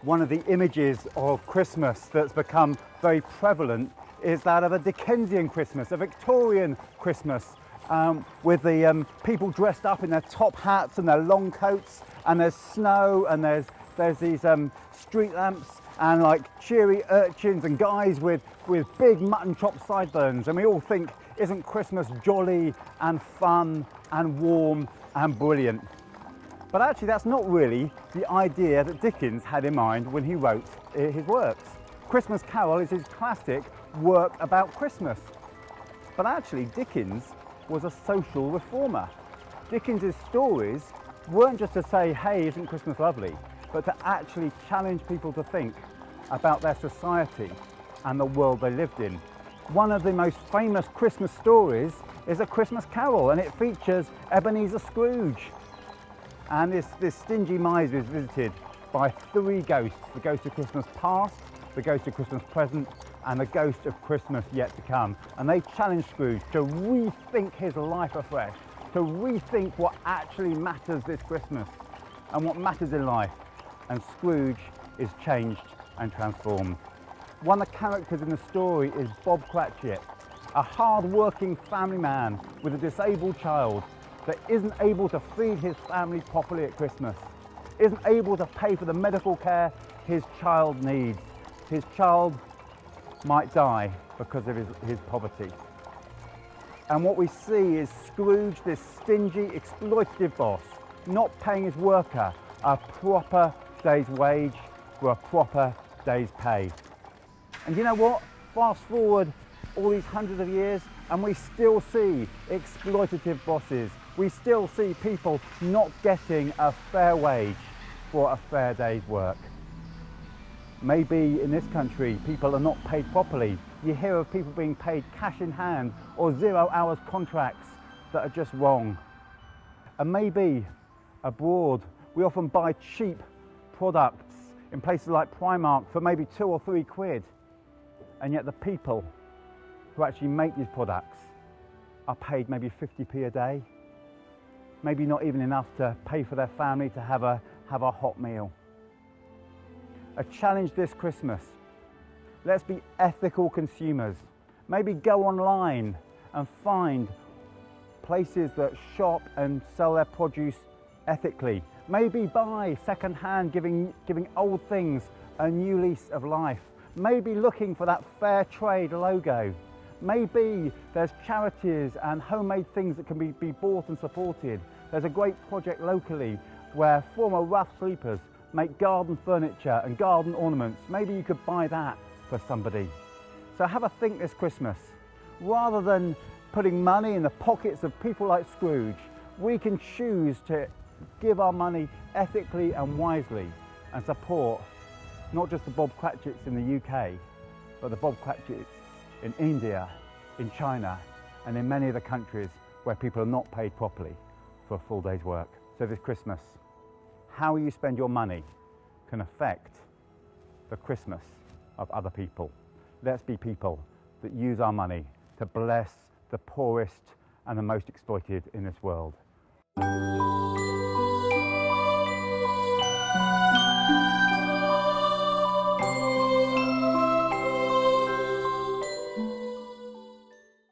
One of the images of Christmas that's become very prevalent is that of a Dickensian Christmas, a Victorian Christmas, with the people dressed up in their top hats and their long coats, and there's snow, and there's these street lamps and like cheery urchins and guys with big mutton chop sideburns, and we all think, isn't Christmas jolly and fun and warm and brilliant? But actually that's not really the idea that Dickens had in mind when he wrote his works. Christmas Carol is his classic work about Christmas. But actually Dickens was a social reformer. Dickens's stories weren't just to say, hey, isn't Christmas lovely, but to actually challenge people to think about their society and the world they lived in. One of the most famous Christmas stories is A Christmas Carol, and it features Ebenezer Scrooge. And this stingy miser is visited by three ghosts: the ghost of Christmas past, the ghost of Christmas present, and the ghost of Christmas yet to come. And they challenge Scrooge to rethink his life afresh, to rethink what actually matters this Christmas and what matters in life. And Scrooge is changed and transformed. One of the characters in the story is Bob Cratchit, a hard-working family man with a disabled child that isn't able to feed his family properly at Christmas, isn't able to pay for the medical care his child needs. His child might die because of his poverty. And what we see is Scrooge, this stingy, exploitative boss, not paying his worker a proper day's wage for a proper day's pay. And you know what? Fast forward all these hundreds of years and we still see exploitative bosses. We still see people not getting a fair wage for a fair day's work. Maybe in this country people are not paid properly. You hear of people being paid cash in hand or 0 hours contracts that are just wrong. And maybe abroad we often buy cheap products in places like Primark for maybe 2 or 3 quid, and yet the people who actually make these products are paid maybe 50p a day, maybe not even enough to pay for their family to have a hot meal. A challenge this Christmas: let's be ethical consumers. Maybe go online and find places that shop and sell their produce ethically. Maybe buy second-hand, giving old things a new lease of life. Maybe looking for that fair trade logo. Maybe there's charities and homemade things that can be bought and supported. There's a great project locally where former rough sleepers make garden furniture and garden ornaments. Maybe you could buy that for somebody. So have a think this Christmas. Rather than putting money in the pockets of people like Scrooge, we can choose to give our money ethically and wisely and support not just the Bob Cratchits in the UK, but the Bob Cratchits in India, in China, and in many of the countries where people are not paid properly for a full day's work. So this Christmas, how you spend your money can affect the Christmas of other people. Let's be people that use our money to bless the poorest and the most exploited in this world.